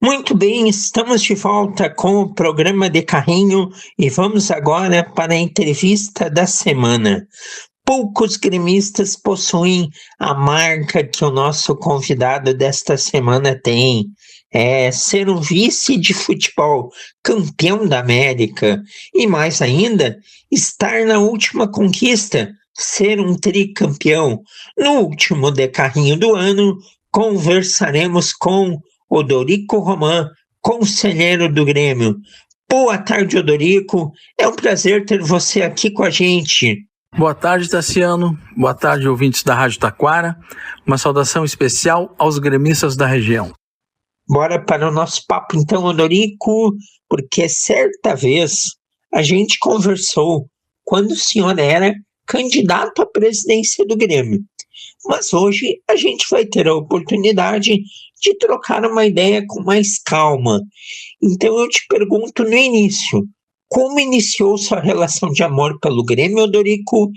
Muito bem, estamos de volta com o programa de carrinho e vamos agora para a entrevista da semana. Poucos gremistas possuem a marca que o nosso convidado desta semana tem. É ser um vice de futebol, campeão da América e mais ainda, estar na última conquista, ser um tricampeão. No último de carrinho do ano, conversaremos com Odorico Roman, conselheiro do Grêmio. Boa tarde, Odorico. É um prazer ter você aqui com a gente. Boa tarde, Tassiano. Boa tarde, ouvintes da Rádio Taquara. Uma saudação especial aos gremistas da região. Bora para o nosso papo então, Odorico, porque certa vez a gente conversou quando o senhor era candidato à presidência do Grêmio. Mas hoje a gente vai ter a oportunidade de trocar uma ideia com mais calma. Então eu te pergunto no início, como iniciou sua relação de amor pelo Grêmio, Odorico,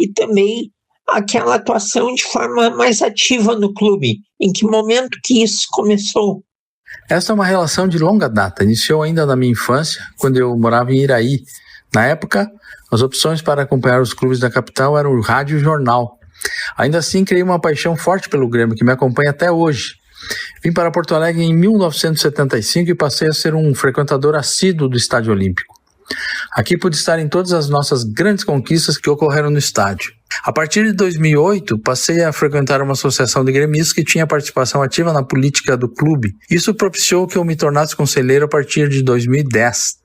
e também aquela atuação de forma mais ativa no clube? Em que momento que isso começou? Essa é uma relação de longa data. Iniciou ainda na minha infância, quando eu morava em Iraí. Na época, as opções para acompanhar os clubes da capital eram o rádio e o jornal. Ainda assim, criei uma paixão forte pelo Grêmio, que me acompanha até hoje. Vim para Porto Alegre em 1975 e passei a ser um frequentador assíduo do Estádio Olímpico. Aqui pude estar em todas as nossas grandes conquistas que ocorreram no estádio. A partir de 2008, passei a frequentar uma associação de gremistas que tinha participação ativa na política do clube. Isso propiciou que eu me tornasse conselheiro a partir de 2010.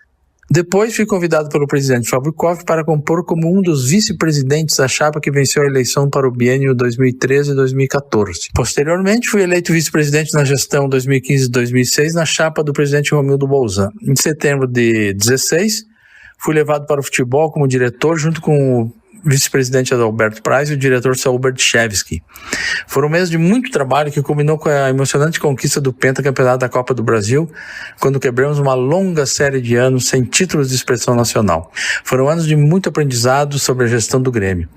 Depois fui convidado pelo presidente Fábio Koff para compor como um dos vice-presidentes da chapa que venceu a eleição para o biênio 2013-2014. Posteriormente, fui eleito vice-presidente na gestão 2015-2006 na chapa do presidente Romildo Bolzan. Em setembro de 2016, fui levado para o futebol como diretor junto com o vice-presidente Adalberto Praz e o diretor Saul Berdichevski. Foram meses de muito trabalho que culminou com a emocionante conquista do pentacampeonato da Copa do Brasil, quando quebramos uma longa série de anos sem títulos de expressão nacional. Foram anos de muito aprendizado sobre a gestão do Grêmio.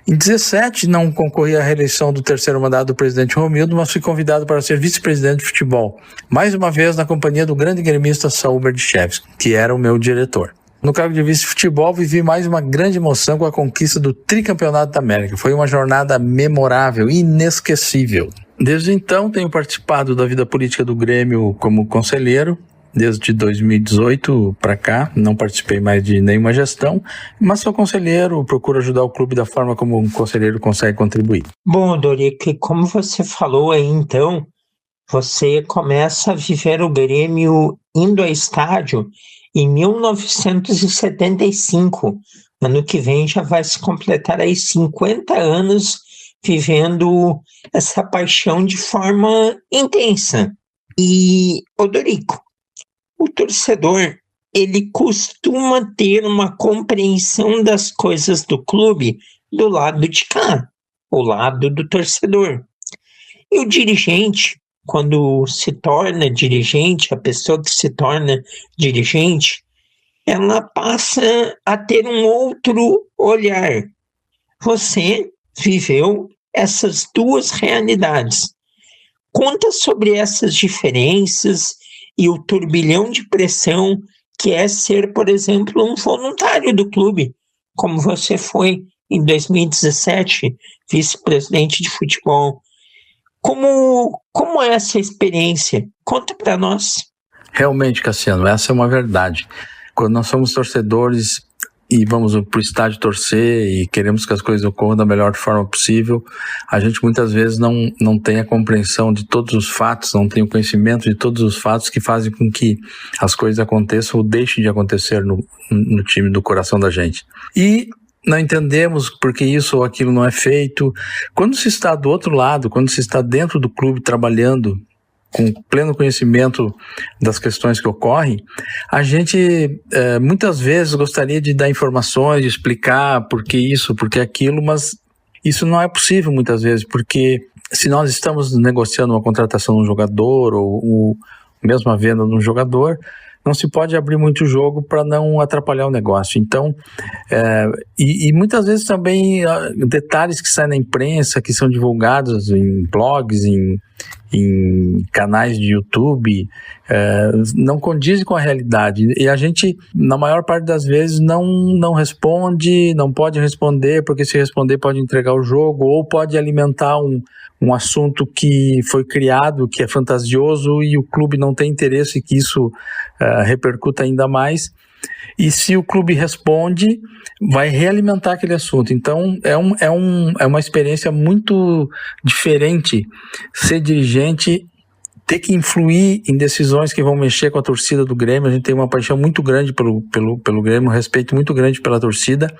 Em 2017, não concorri à reeleição do terceiro mandato do presidente Romildo, mas fui convidado para ser vice-presidente de futebol, mais uma vez na companhia do grande gremista Saul Berdichevski, que era o meu diretor. No cargo de vice-futebol, vivi mais uma grande emoção com a conquista do tricampeonato da América. Foi uma jornada memorável e inesquecível. Desde então, tenho participado da vida política do Grêmio como conselheiro. Desde 2018 para cá, não participei mais de nenhuma gestão, mas sou conselheiro, procuro ajudar o clube da forma como um conselheiro consegue contribuir. Bom, Dorico, como você falou aí então, você começa a viver o Grêmio indo ao estádio em 1975, ano que vem já vai se completar aí 50 anos vivendo essa paixão de forma intensa. E, Odorico, o torcedor, ele costuma ter uma compreensão das coisas do clube do lado de cá, o lado do torcedor. E o dirigente, quando se torna dirigente, a pessoa que se torna dirigente, ela passa a ter um outro olhar. Você viveu essas duas realidades. Conta sobre essas diferenças e o turbilhão de pressão que é ser, por exemplo, um voluntário do clube, como você foi em 2017, vice-presidente de futebol. Como é essa experiência? Conta para nós. Realmente, Cassiano, essa é uma verdade. Quando nós somos torcedores e vamos para o estádio torcer e queremos que as coisas ocorram da melhor forma possível, a gente muitas vezes não tem a compreensão de todos os fatos, não tem o conhecimento de todos os fatos que fazem com que as coisas aconteçam ou deixem de acontecer no time do coração da gente. E não entendemos porque isso ou aquilo não é feito. Quando se está do outro lado, quando se está dentro do clube trabalhando com pleno conhecimento das questões que ocorrem, a gente muitas vezes gostaria de dar informações, de explicar por que isso, por que aquilo, mas isso não é possível muitas vezes, porque se nós estamos negociando uma contratação de um jogador ou mesmo a venda de um jogador, não se pode abrir muito jogo para não atrapalhar o negócio. Então, e muitas vezes também detalhes que saem na imprensa, que são divulgados em blogs, em canais de YouTube, não condizem com a realidade. E a gente, na maior parte das vezes, não responde, não pode responder, porque se responder pode entregar o jogo, ou pode alimentar um assunto que foi criado, que é fantasioso, e o clube não tem interesse que isso repercuta ainda mais. E se o clube responde, vai realimentar aquele assunto. Então, é uma experiência muito diferente ser dirigente, ter que influir em decisões que vão mexer com a torcida do Grêmio. A gente tem uma paixão muito grande pelo Grêmio, um respeito muito grande pela torcida,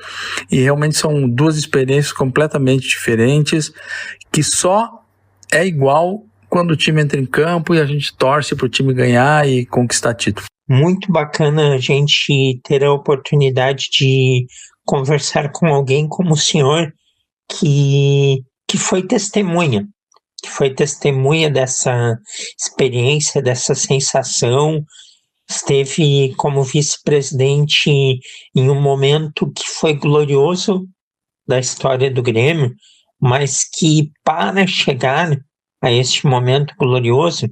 e realmente são duas experiências completamente diferentes, que só é igual quando o time entra em campo e a gente torce para o time ganhar e conquistar título. Muito bacana a gente ter a oportunidade de conversar com alguém como o senhor, que foi testemunha dessa experiência, dessa sensação. Esteve como vice-presidente em um momento que foi glorioso da história do Grêmio, mas que para chegar a este momento glorioso,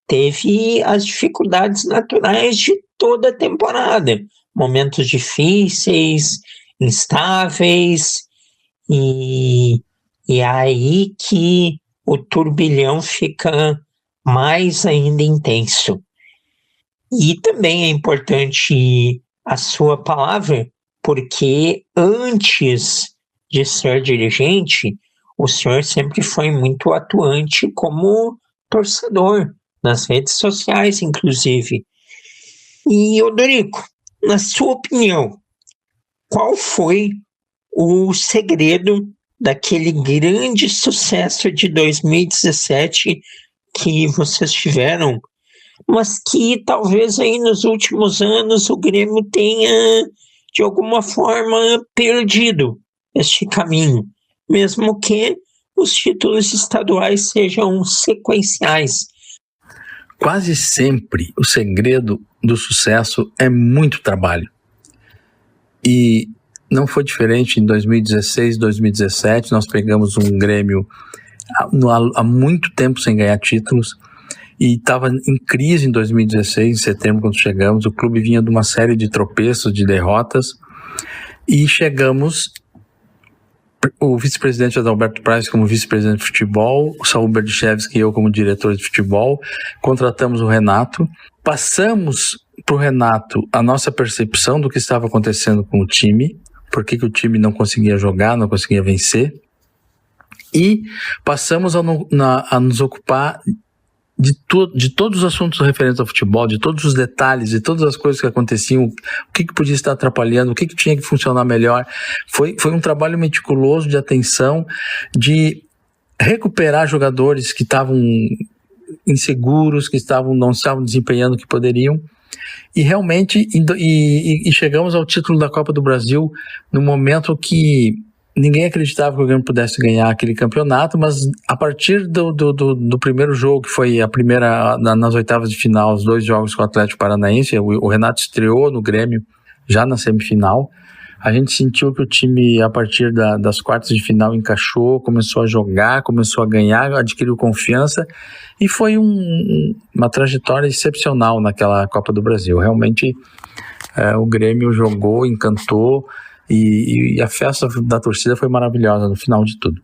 teve as dificuldades naturais de toda a temporada. Momentos difíceis, instáveis, e aí que o turbilhão fica mais ainda intenso. E também é importante a sua palavra, porque antes de ser dirigente, o senhor sempre foi muito atuante como torcedor, nas redes sociais, inclusive. E, Odorico, na sua opinião, qual foi o segredo daquele grande sucesso de 2017 que vocês tiveram, mas que talvez aí nos últimos anos o Grêmio tenha, de alguma forma, perdido este caminho, mesmo que os títulos estaduais sejam sequenciais? Quase sempre o segredo do sucesso é muito trabalho. E não foi diferente em 2016, 2017. Nós pegamos um Grêmio há muito tempo sem ganhar títulos e estava em crise em 2016, em setembro, quando chegamos. O clube vinha de uma série de tropeços, de derrotas, e chegamos. O vice-presidente Adalberto Praz como vice-presidente de futebol, o Saúl Berdichevski e eu como diretor de futebol, contratamos o Renato, passamos para o Renato a nossa percepção do que estava acontecendo com o time, por que o time não conseguia jogar, não conseguia vencer, e passamos a nos ocupar de todos os assuntos referentes ao futebol, de todos os detalhes, de todas as coisas que aconteciam, o que podia estar atrapalhando, o que tinha que funcionar melhor. Foi um trabalho meticuloso de atenção, de recuperar jogadores que estavam inseguros, que não estavam desempenhando o que poderiam. E realmente, e chegamos ao título da Copa do Brasil no momento que ninguém acreditava que o Grêmio pudesse ganhar aquele campeonato, mas a partir do primeiro jogo, que foi a primeira, nas oitavas de final, os 2 jogos com o Atlético Paranaense, o Renato estreou no Grêmio já na semifinal. A gente sentiu que o time, a partir das quartas de final, encaixou, começou a jogar, começou a ganhar, adquiriu confiança, e foi uma trajetória excepcional naquela Copa do Brasil. Realmente, o Grêmio jogou, encantou, e a festa da torcida foi maravilhosa no final de tudo.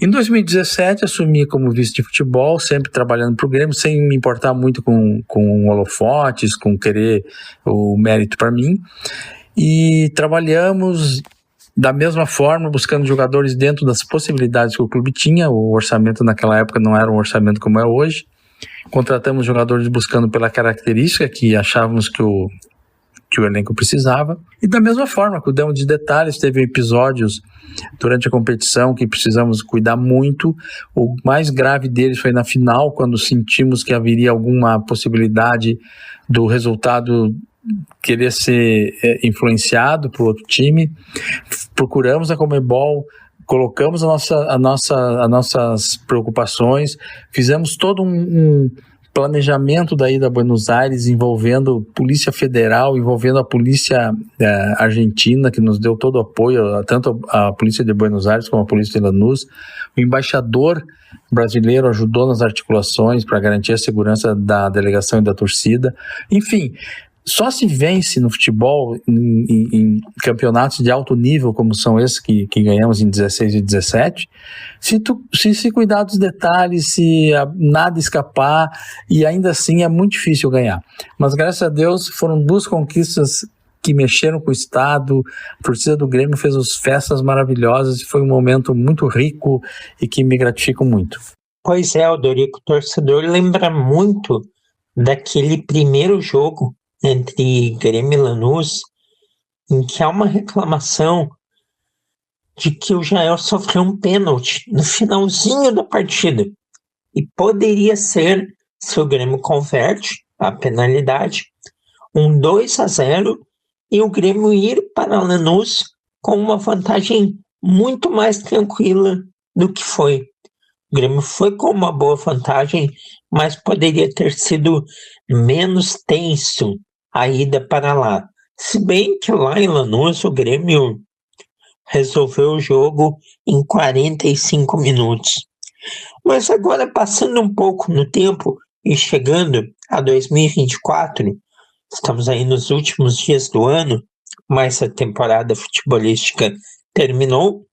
Em 2017, assumi como vice de futebol, sempre trabalhando para o Grêmio, sem me importar muito com holofotes, com querer o mérito para mim. E trabalhamos da mesma forma, buscando jogadores dentro das possibilidades que o clube tinha. O orçamento naquela época não era um orçamento como é hoje. Contratamos jogadores buscando pela característica que achávamos que o elenco precisava. E da mesma forma, cuidamos de detalhes. Teve episódios durante a competição que precisamos cuidar muito. O mais grave deles foi na final, quando sentimos que haveria alguma possibilidade do resultado querer ser influenciado por outro time. Procuramos a Conmebol, colocamos as nossas preocupações, fizemos todo um planejamento da ida a Buenos Aires envolvendo Polícia Federal, envolvendo a Polícia Argentina, que nos deu todo o apoio, tanto a Polícia de Buenos Aires como a Polícia de Lanús. O embaixador brasileiro ajudou nas articulações para garantir a segurança da delegação e da torcida. Enfim, só se vence no futebol em campeonatos de alto nível, como são esses que ganhamos em 16 e 17, se cuidar dos detalhes, se nada escapar, e ainda assim é muito difícil ganhar. Mas graças a Deus foram 2 conquistas que mexeram com o Estado. A torcida do Grêmio fez as festas maravilhosas e foi um momento muito rico e que me gratifica muito. Pois é, Odorico, o torcedor lembra muito daquele primeiro jogo entre Grêmio e Lanús, em que há uma reclamação de que o Jael sofreu um pênalti no finalzinho da partida. E poderia ser, se o Grêmio converte a penalidade, um 2-0 e o Grêmio ir para Lanús com uma vantagem muito mais tranquila do que foi. O Grêmio foi com uma boa vantagem, mas poderia ter sido menos tenso a ida para lá. Se bem que lá em Lanús o Grêmio resolveu o jogo em 45 minutos. Mas agora, passando um pouco no tempo e chegando a 2024, estamos aí nos últimos dias do ano, mas a temporada futebolística terminou.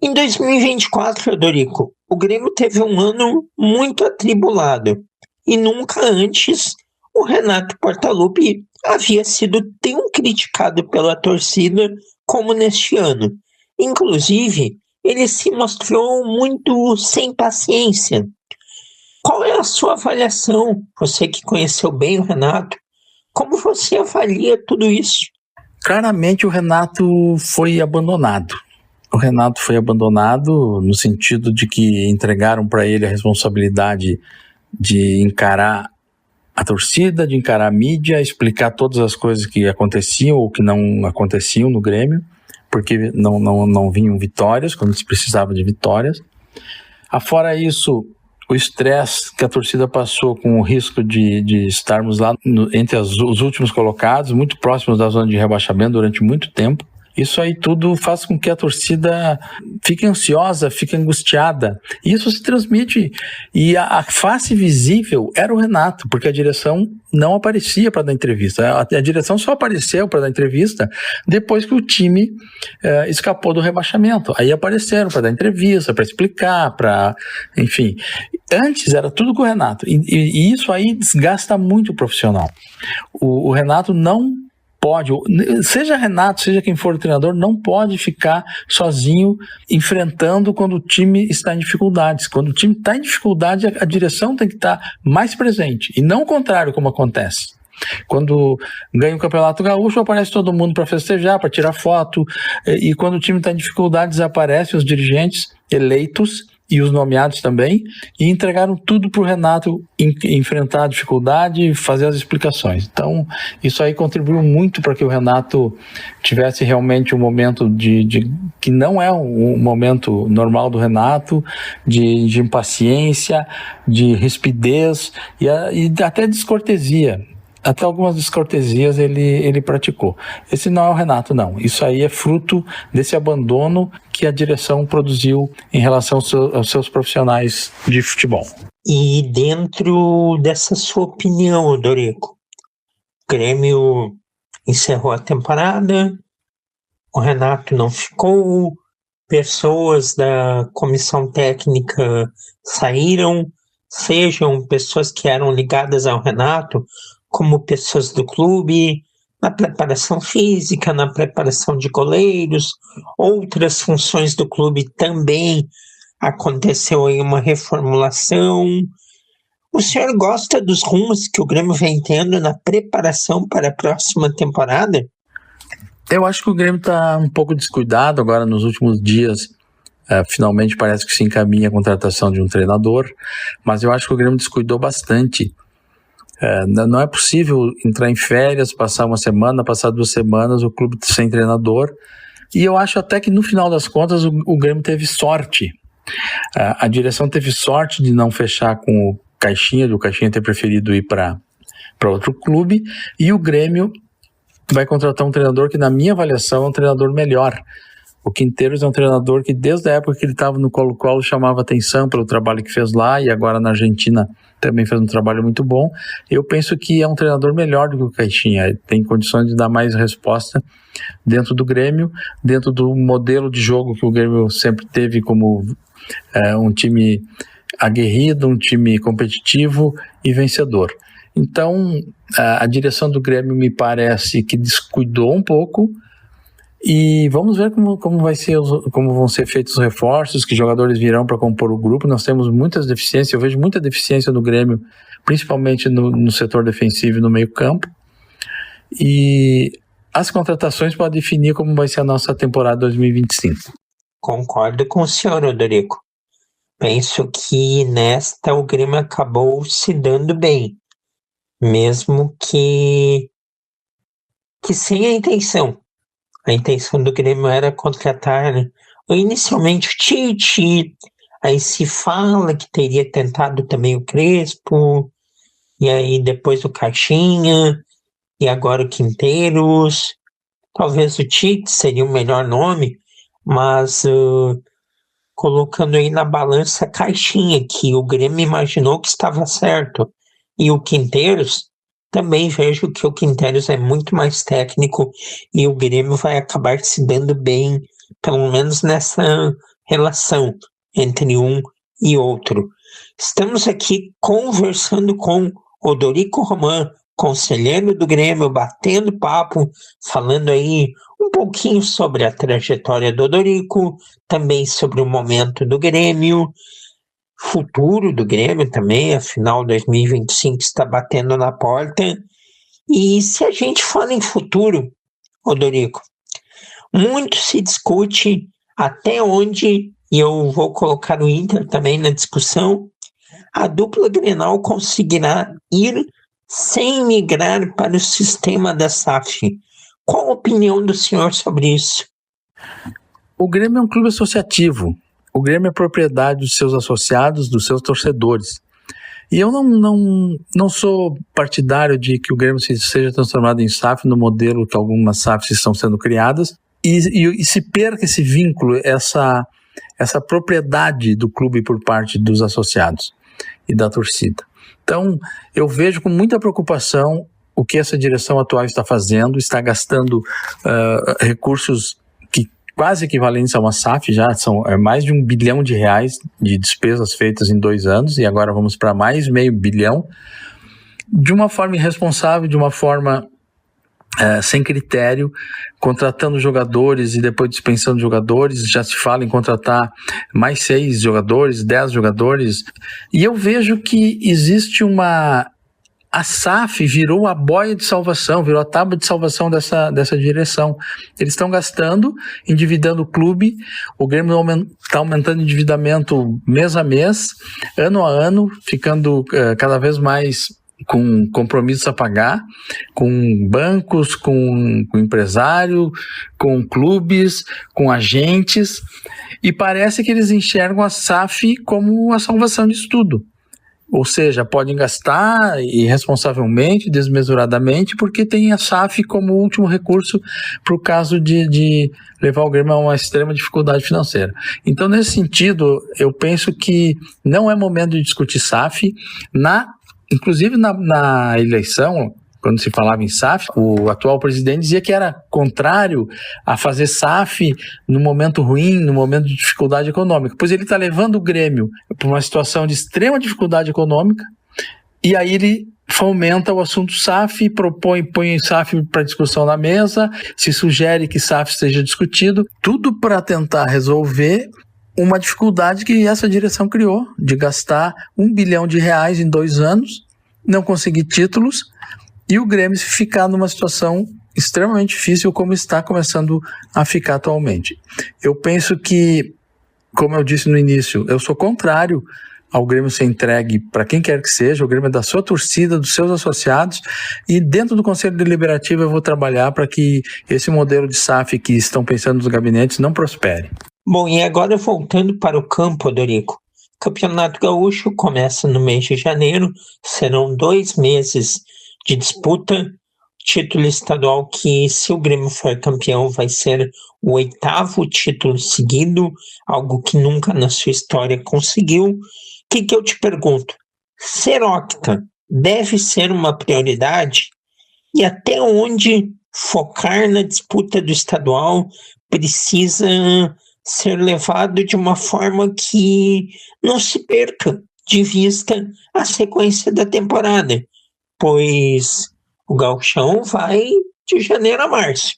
Em 2024, Odorico, o Grêmio teve um ano muito atribulado e nunca antes o Renato Portaluppi havia sido tão criticado pela torcida como neste ano. Inclusive, ele se mostrou muito sem paciência. Qual é a sua avaliação? Você que conheceu bem o Renato, como você avalia tudo isso? Claramente o Renato foi abandonado. O Renato foi abandonado no sentido de que entregaram para ele a responsabilidade de encarar a torcida, de encarar a mídia, explicar todas as coisas que aconteciam ou que não aconteciam no Grêmio, porque não vinham vitórias, quando se precisava de vitórias. Afora isso, o estresse que a torcida passou com o risco de estarmos lá entre os últimos colocados, muito próximos da zona de rebaixamento durante muito tempo. Isso aí tudo faz com que a torcida fique ansiosa, fique angustiada. E isso se transmite. E a face visível era o Renato, porque a direção não aparecia para dar entrevista. A direção só apareceu para dar entrevista depois que o time escapou do rebaixamento. Aí apareceram para dar entrevista, para explicar, enfim. Antes era tudo com o Renato. E isso aí desgasta muito o profissional. O Renato não pode, seja Renato, seja quem for o treinador, não pode ficar sozinho enfrentando quando o time está em dificuldades. Quando o time está em dificuldade, a direção tem que estar mais presente, e não o contrário, como acontece. Quando ganha o Campeonato Gaúcho, aparece todo mundo para festejar, para tirar foto, e quando o time está em dificuldades, aparecem os dirigentes eleitos e os nomeados também, e entregaram tudo para o Renato enfrentar a dificuldade e fazer as explicações. Então, isso aí contribuiu muito para que o Renato tivesse realmente um momento que não é um momento normal do Renato, de impaciência, de rispidez e até descortesia. Até algumas descortesias ele praticou. Esse não é o Renato, não. Isso aí é fruto desse abandono que a direção produziu em relação aos seus profissionais de futebol. E dentro dessa sua opinião, Dorico, o Grêmio encerrou a temporada, o Renato não ficou, pessoas da comissão técnica saíram, sejam pessoas que eram ligadas ao Renato, como pessoas do clube, na preparação física, na preparação de goleiros, outras funções do clube também aconteceu em uma reformulação. O senhor gosta dos rumos que o Grêmio vem tendo na preparação para a próxima temporada? Eu acho que o Grêmio está um pouco descuidado agora nos últimos dias. Finalmente parece que se encaminha a contratação de um treinador, mas eu acho que o Grêmio descuidou bastante. Não é possível entrar em férias, passar uma semana, passar 2 semanas, o clube sem treinador. E eu acho até que no final das contas o Grêmio teve sorte. A direção teve sorte de não fechar com Caixinha, do Caixinha ter preferido ir para outro clube, e o Grêmio vai contratar um treinador que, na minha avaliação, é um treinador melhor. O Quinteiros é um treinador que, desde a época que ele estava no Colo-Colo, chamava atenção pelo trabalho que fez lá, e agora na Argentina também fez um trabalho muito bom. Eu penso que é um treinador melhor do que o Caixinha, ele tem condições de dar mais resposta dentro do Grêmio, dentro do modelo de jogo que o Grêmio sempre teve como um time aguerrido, um time competitivo e vencedor. Então, a direção do Grêmio me parece que descuidou um pouco, e vamos ver como vão ser feitos os reforços, que jogadores virão para compor o grupo. Nós temos muitas deficiências, eu vejo muita deficiência no Grêmio, principalmente no setor defensivo e no meio campo, e as contratações podem definir como vai ser a nossa temporada 2025. Concordo com o senhor, Odorico. Penso que nesta o Grêmio acabou se dando bem, mesmo que sem a intenção. A intenção do Grêmio era contratar inicialmente o Tite, aí se fala que teria tentado também o Crespo, e aí depois o Caixinha, e agora o Quinteiros. Talvez o Tite seria o melhor nome, mas colocando aí na balança a Caixinha, que o Grêmio imaginou que estava certo, e o Quinteiros, também vejo que o Quinteiros é muito mais técnico e o Grêmio vai acabar se dando bem, pelo menos nessa relação entre um e outro. Estamos aqui conversando com Odorico Roman, conselheiro do Grêmio, batendo papo, falando aí um pouquinho sobre a trajetória do Odorico, também sobre o momento do Grêmio, futuro do Grêmio também, afinal 2025 está batendo na porta. E se a gente fala em futuro, Odorico, muito se discute até onde, e eu vou colocar o Inter também na discussão, a dupla Grenal conseguirá ir sem migrar para o sistema da SAF. Qual a opinião do senhor sobre isso? O Grêmio é um clube associativo. O Grêmio é propriedade dos seus associados, dos seus torcedores. E eu não sou partidário de que o Grêmio seja transformado em SAF no modelo que algumas SAFs estão sendo criadas e se perca esse vínculo, essa propriedade do clube por parte dos associados e da torcida. Então, eu vejo com muita preocupação o que essa direção atual está fazendo, está gastando recursos quase equivalentes a uma SAF, já são mais de R$1 bilhão de despesas feitas em 2 anos, e agora vamos para mais R$500 milhão, de uma forma irresponsável, de uma forma sem critério, contratando jogadores e depois dispensando jogadores. Já se fala em contratar mais 6 jogadores, 10 jogadores, e eu vejo que existe a SAF virou a boia de salvação, virou a tábua de salvação dessa direção. Eles estão gastando, endividando o clube, o Grêmio está aumentando o endividamento mês a mês, ano a ano, ficando cada vez mais com compromissos a pagar, com bancos, com empresário, com clubes, com agentes, e parece que eles enxergam a SAF como a salvação disso tudo. Ou seja, podem gastar irresponsavelmente, desmesuradamente, porque tem a SAF como último recurso para o caso de levar o Grêmio a uma extrema dificuldade financeira. Então, nesse sentido, eu penso que não é momento de discutir SAF. Inclusive na eleição, quando se falava em SAF, o atual presidente dizia que era contrário a fazer SAF no momento ruim, no momento de dificuldade econômica, pois ele está levando o Grêmio para uma situação de extrema dificuldade econômica, e aí ele fomenta o assunto SAF, põe SAF para discussão na mesa, se sugere que SAF seja discutido, tudo para tentar resolver uma dificuldade que essa direção criou, de gastar R$1 bilhão em 2 anos, não conseguir títulos, e o Grêmio ficar numa situação extremamente difícil, como está começando a ficar atualmente. Eu penso que, como eu disse no início, eu sou contrário ao Grêmio ser entregue para quem quer que seja. O Grêmio é da sua torcida, dos seus associados, e dentro do Conselho Deliberativo eu vou trabalhar para que esse modelo de SAF que estão pensando nos gabinetes não prospere. Bom, e agora voltando para o campo, Odorico, Campeonato Gaúcho começa no mês de janeiro, serão 2 meses de disputa. Título estadual que, se o Grêmio for campeão, vai ser o 8º título seguido, algo que nunca na sua história conseguiu. O que eu te pergunto? Ser octa deve ser uma prioridade? E até onde focar na disputa do estadual precisa ser levado de uma forma que não se perca de vista a sequência da temporada, pois o Gauchão vai de janeiro a março,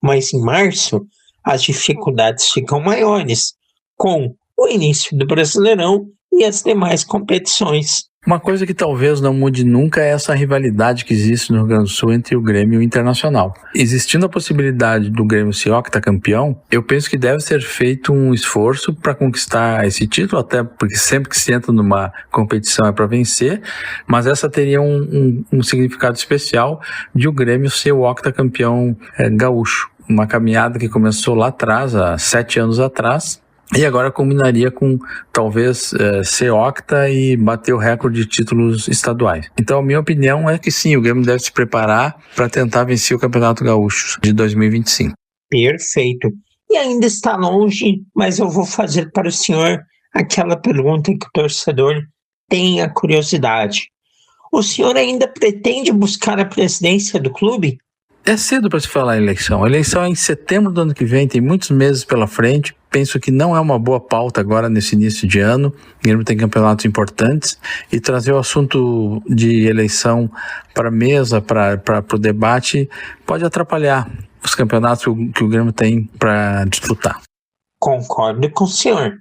mas em março as dificuldades ficam maiores com o início do Brasileirão e as demais competições. Uma coisa que talvez não mude nunca é essa rivalidade que existe no Rio Grande do Sul entre o Grêmio e o Internacional. Existindo a possibilidade do Grêmio ser octacampeão, eu penso que deve ser feito um esforço para conquistar esse título, até porque sempre que se entra numa competição é para vencer, mas essa teria um significado especial de o Grêmio ser o octacampeão gaúcho. Uma caminhada que começou lá atrás, há 7 anos atrás, e agora combinaria com, talvez, ser octa e bater o recorde de títulos estaduais. Então, a minha opinião é que sim, o Grêmio deve se preparar para tentar vencer o Campeonato Gaúcho de 2025. Perfeito. E ainda está longe, mas eu vou fazer para o senhor aquela pergunta que o torcedor tem a curiosidade. O senhor ainda pretende buscar a presidência do clube? É cedo para se falar em eleição. A eleição é em setembro do ano que vem, tem muitos meses pela frente. Penso que não é uma boa pauta agora nesse início de ano. O Grêmio tem campeonatos importantes e trazer o assunto de eleição para a mesa, para o debate, pode atrapalhar os campeonatos que o Grêmio tem para disputar. Concordo com o senhor.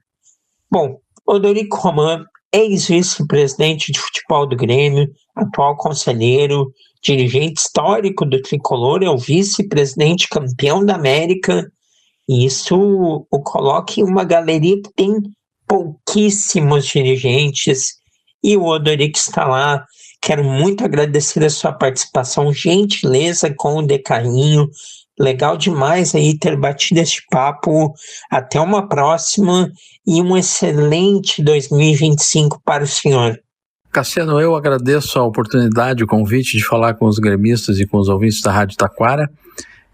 Bom, Odorico Roman, ex-vice-presidente de futebol do Grêmio, atual conselheiro, dirigente histórico do Tricolor, é o vice-presidente campeão da América. E isso o coloca em uma galeria que tem pouquíssimos dirigentes. E o Odorico está lá. Quero muito agradecer a sua participação, gentileza com o De Carrinho. Legal demais aí ter batido este papo. Até uma próxima e um excelente 2025 para o senhor. Cassiano, eu agradeço a oportunidade, o convite de falar com os gremistas e com os ouvintes da Rádio Taquara.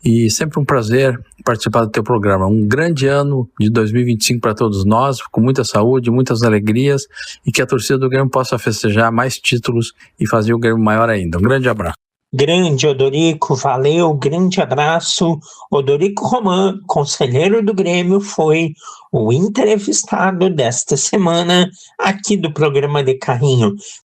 E sempre um prazer participar do teu programa. Um grande ano de 2025 para todos nós, com muita saúde, muitas alegrias, e que a torcida do Grêmio possa festejar mais títulos e fazer o Grêmio maior ainda. Um grande abraço. Grande Odorico, valeu, grande abraço. Odorico Roman, conselheiro do Grêmio, foi o entrevistado desta semana aqui do programa De Carrinho.